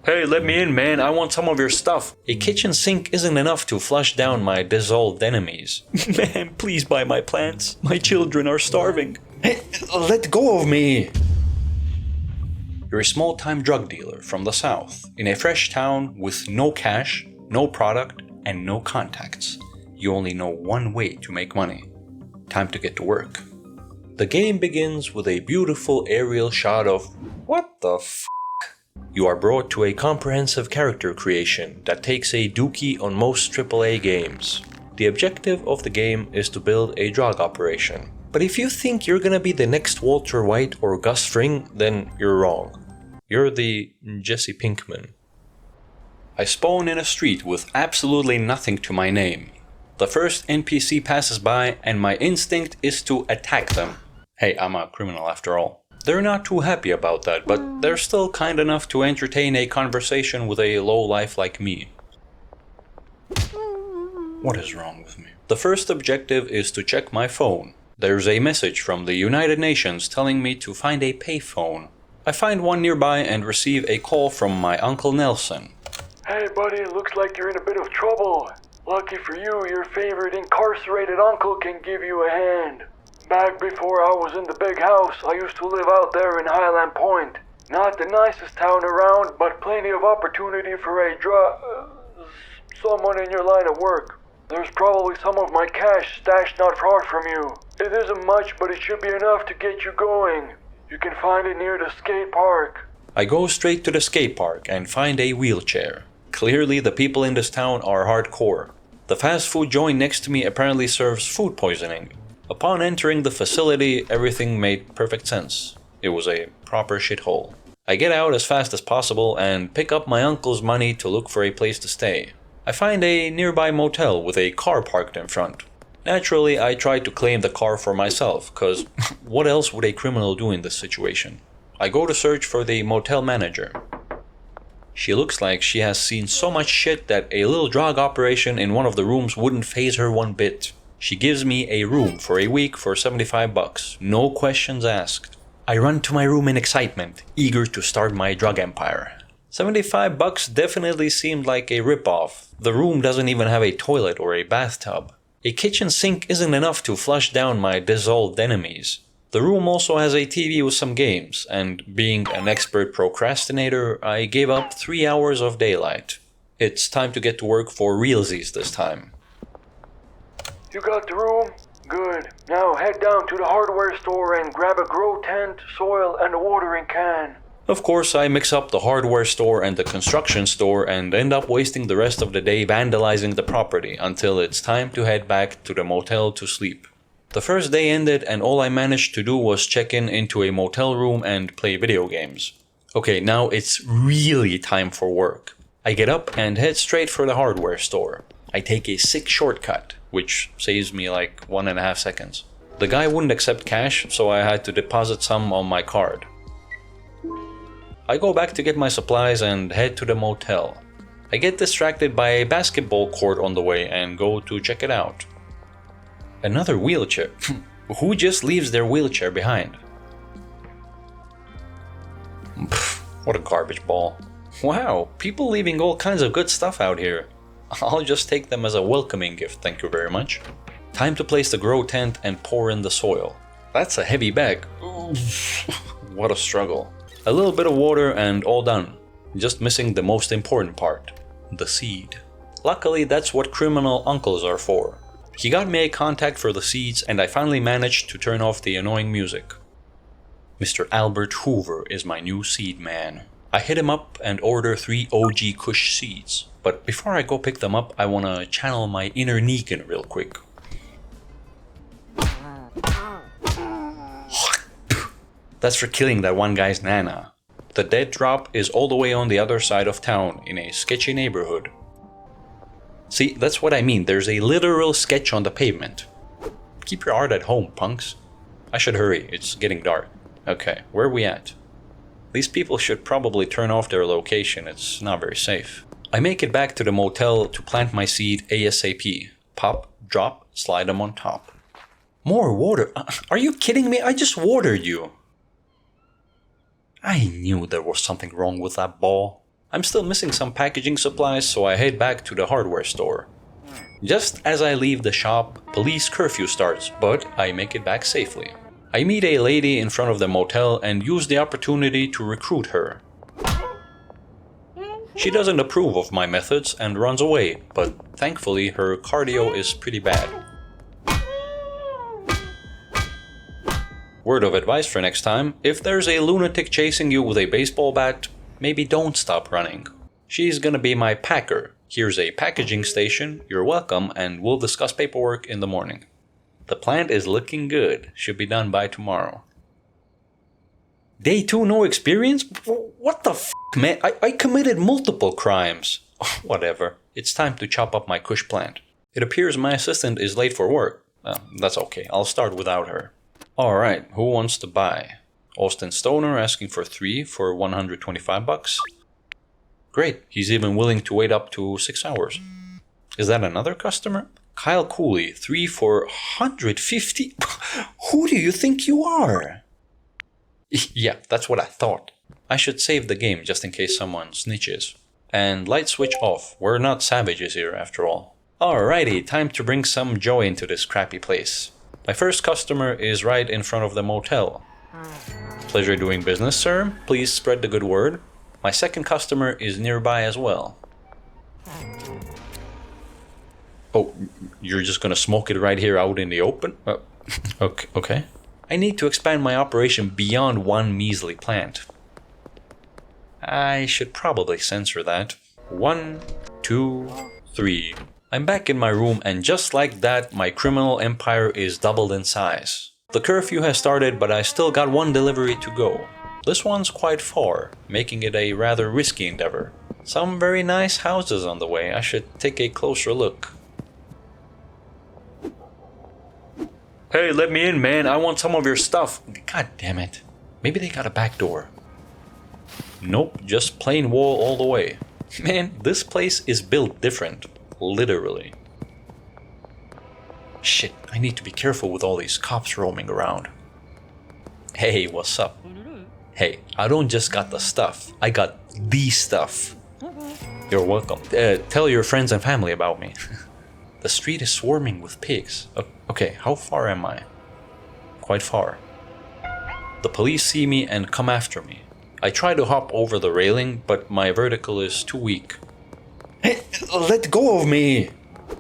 Hey, let me in, man. I want some of your stuff. A kitchen sink isn't enough to flush down my dissolved enemies. Man, please buy my plants. My children are starving. Hey, let go of me. You're a small-time drug dealer from the south, in a fresh town with no cash, no product, and no contacts. You only know one way to make money. Time to get to work. The game begins with a beautiful aerial shot of what the f***. You are brought to a comprehensive character creation that takes a dookie on most AAA games. The objective of the game is to build a drug operation. But if you think you're gonna be the next Walter White or Gus Fring, then you're wrong. You're the Jesse Pinkman. I spawn in a street with absolutely nothing to my name. The first NPC passes by and my instinct is to attack them. Hey, I'm a criminal after all. They're not too happy about that, but they're still kind enough to entertain a conversation with a lowlife like me. What is wrong with me? The first objective is to check my phone. There's a message from the United Nations telling me to find a payphone. I find one nearby and receive a call from my Uncle Nelson. Hey buddy, looks like you're in a bit of trouble. Lucky for you, your favorite incarcerated uncle can give you a hand. Back before I was in the big house, I used to live out there in Highland Point. Not the nicest town around, but plenty of opportunity for someone in your line of work. There's probably some of my cash stashed not far from you. It isn't much, but it should be enough to get you going. You can find it near the skate park. I go straight to the skate park and find a wheelchair. Clearly the people in this town are hardcore. The fast food joint next to me apparently serves food poisoning. Upon entering the facility, everything made perfect sense. It was a proper shithole. I get out as fast as possible and pick up my uncle's money to look for a place to stay. I find a nearby motel with a car parked in front. Naturally, I try to claim the car for myself, cause what else would a criminal do in this situation? I go to search for the motel manager. She looks like she has seen so much shit that a little drug operation in one of the rooms wouldn't faze her one bit. She gives me a room for a week for $75, no questions asked. I run to my room in excitement, eager to start my drug empire. $75 definitely seemed like a ripoff. The room doesn't even have a toilet or a bathtub. A kitchen sink isn't enough to flush down my dissolved enemies. The room also has a TV with some games, and being an expert procrastinator, I gave up 3 hours of daylight. It's time to get to work for realsies this time. You got the room? Good. Now head down to the hardware store and grab a grow tent, soil, and a watering can. Of course, I mix up the hardware store and the construction store and end up wasting the rest of the day vandalizing the property until it's time to head back to the motel to sleep. The first day ended and all I managed to do was check into a motel room and play video games. Okay, now it's really time for work. I get up and head straight for the hardware store. I take a sick shortcut, which saves me like 1.5 seconds. The guy wouldn't accept cash, so I had to deposit some on my card. I go back to get my supplies and head to the motel. I get distracted by a basketball court on the way and go to check it out. Another wheelchair. Who just leaves their wheelchair behind? Pfft, what a garbage ball. Wow, people leaving all kinds of good stuff out here. I'll just take them as a welcoming gift, thank you very much. Time to place the grow tent and pour in the soil. That's a heavy bag. What a struggle. A little bit of water and all done. Just missing the most important part. The seed. Luckily, that's what criminal uncles are for. He got me a contact for the seeds and I finally managed to turn off the annoying music. Mr. Albert Hoover is my new seed man. I hit him up and order 3 OG Kush seeds. But before I go pick them up, I wanna channel my inner Negan real quick. That's for killing that one guy's nana. The dead drop is all the way on the other side of town, in a sketchy neighborhood. See, that's what I mean, there's a literal sketch on the pavement. Keep your art at home, punks. I should hurry, it's getting dark. Okay, where are we at? These people should probably turn off their location, it's not very safe. I make it back to the motel to plant my seed ASAP. Pop, drop, slide them on top. More water? Are you kidding me? I just watered you. I knew there was something wrong with that ball. I'm still missing some packaging supplies, so I head back to the hardware store. Just as I leave the shop, police curfew starts, but I make it back safely. I meet a lady in front of the motel and use the opportunity to recruit her. She doesn't approve of my methods and runs away, but thankfully her cardio is pretty bad. Word of advice for next time, if there's a lunatic chasing you with a baseball bat, maybe don't stop running. She's gonna be my packer. Here's a packaging station, you're welcome, and we'll discuss paperwork in the morning. The plant is looking good, should be done by tomorrow. Day 2, no experience? What the f***, man? I committed multiple crimes. Whatever, it's time to chop up my Kush plant. It appears my assistant is late for work. That's okay, I'll start without her. Alright, who wants to buy? Austin Stoner asking for 3 for $125. Great, he's even willing to wait up to 6 hours. Is that another customer? Kyle Cooley, 3 for $150? Who do you think you are? Yeah, that's what I thought. I should save the game just in case someone snitches. And light switch off, we're not savages here after all. Alrighty, time to bring some joy into this crappy place. My first customer is right in front of the motel. Pleasure doing business, sir. Please spread the good word. My second customer is nearby as well. Oh, you're just gonna smoke it right here out in the open? Okay. I need to expand my operation beyond one measly plant. I should probably censor that. 1, 2, 3. I'm back in my room, and just like that, my criminal empire is doubled in size. The curfew has started, but I still got one delivery to go. This one's quite far, making it a rather risky endeavor. Some very nice houses on the way, I should take a closer look. Hey, let me in, man, I want some of your stuff. God damn it. Maybe they got a back door. Nope, just plain wall all the way. Man, this place is built different. Literally. Shit, I need to be careful with all these cops roaming around. Hey, what's up? Hey, I don't just got the stuff, I got the stuff. You're welcome. Tell your friends and family about me. The street is swarming with pigs. Okay, how far am I? Quite far. The police see me and come after me. I try to hop over the railing, but my vertical is too weak. Hey, let go of me!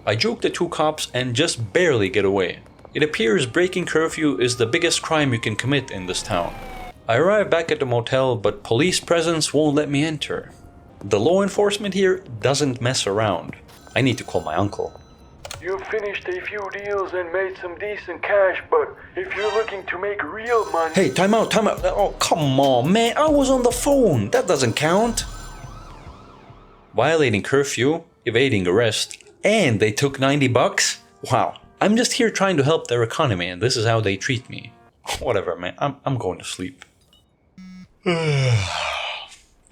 I juke the 2 cops and just barely get away. It appears breaking curfew is the biggest crime you can commit in this town. I arrive back at the motel, but police presence won't let me enter. The law enforcement here doesn't mess around. I need to call my uncle. You've finished a few deals and made some decent cash, but if you're looking to make real money... Hey, time out. Oh, come on, man, I was on the phone. That doesn't count. Violating curfew, evading arrest, and they took $90? Wow, I'm just here trying to help their economy, and this is how they treat me. Whatever, man, I'm going to sleep.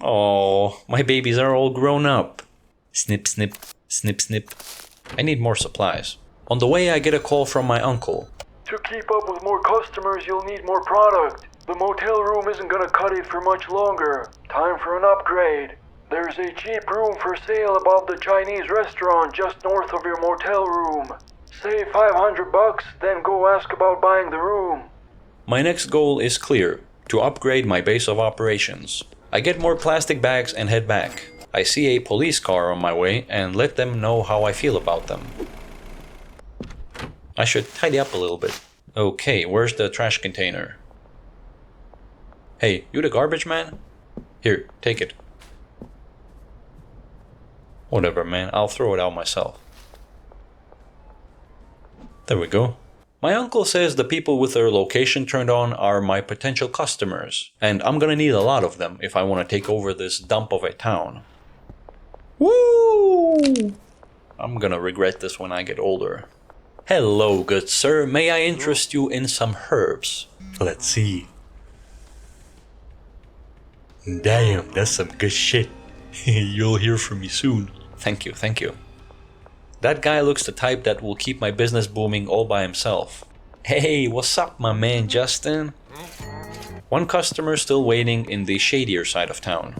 Oh, my babies are all grown up. Snip, snip, snip, snip. I need more supplies. On the way, I get a call from my uncle. To keep up with more customers, you'll need more product. The motel room isn't gonna cut it for much longer. Time for an upgrade. There's a cheap room for sale above the Chinese restaurant just north of your motel room. Save $500, then go ask about buying the room. My next goal is clear, to upgrade my base of operations. I get more plastic bags and head back. I see a police car on my way and let them know how I feel about them. I should tidy up a little bit. Okay, where's the trash container? Hey, you the garbage man? Here, take it. Whatever, man, I'll throw it out myself. There we go. My uncle says the people with their location turned on are my potential customers, and I'm gonna need a lot of them if I want to take over this dump of a town. Woo! I'm gonna regret this when I get older. Hello, good sir. May I interest you in some herbs? Let's see. Damn, that's some good shit. You'll hear from me soon. Thank you, thank you. That guy looks the type that will keep my business booming all by himself. Hey, what's up, my man Justin? One customer still waiting in the shadier side of town.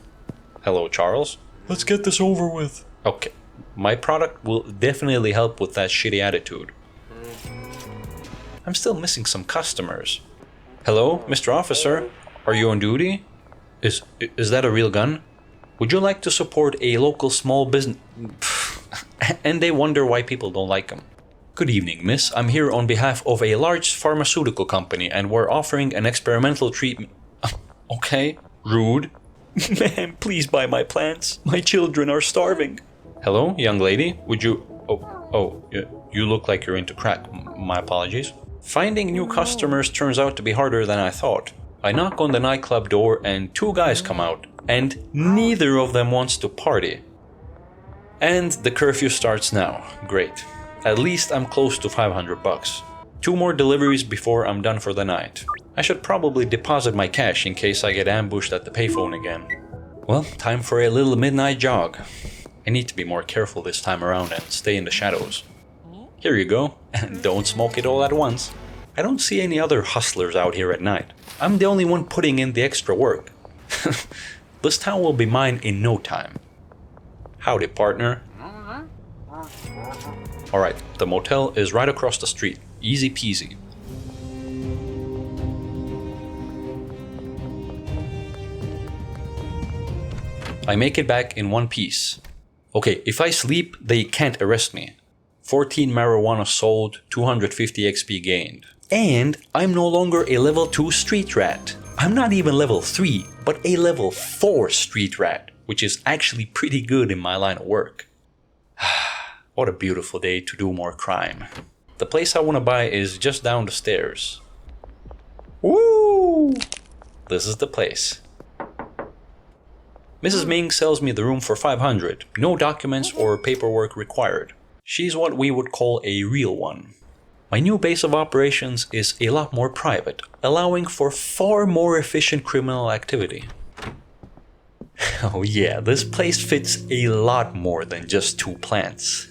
Hello, Charles. Let's get this over with. Okay, my product will definitely help with that shitty attitude. I'm still missing some customers. Hello, Mr. Officer? Are you on duty? Is that a real gun? Would you like to support a local small business? And they wonder why people don't like them. Good evening, miss. I'm here on behalf of a large pharmaceutical company and we're offering an experimental treatment. Okay, rude. Ma'am, please buy my plants. My children are starving. Hello, young lady. Would you... you look like you're into crack. My apologies. Finding new customers turns out to be harder than I thought. I knock on the nightclub door and 2 guys come out, and neither of them wants to party. And the curfew starts now. Great. At least I'm close to $500. 2 more deliveries before I'm done for the night. I should probably deposit my cash in case I get ambushed at the payphone again. Well, time for a little midnight jog. I need to be more careful this time around and stay in the shadows. Here you go, and don't smoke it all at once. I don't see any other hustlers out here at night. I'm the only one putting in the extra work. This town will be mine in no time. Howdy, partner. Alright, the motel is right across the street. Easy peasy. I make it back in one piece. Okay, if I sleep, they can't arrest me. 14 marijuana sold, 250 XP gained. And I'm no longer a level 2 street rat. I'm not even level 3, but a level 4 street rat, which is actually pretty good in my line of work. What a beautiful day to do more crime. The place I want to buy is just down the stairs. Woo! This is the place. Mrs. Ming sells me the room for 500, no documents or paperwork required. She's what we would call a real one. My new base of operations is a lot more private, allowing for far more efficient criminal activity. Oh yeah, this place fits a lot more than just 2 plants.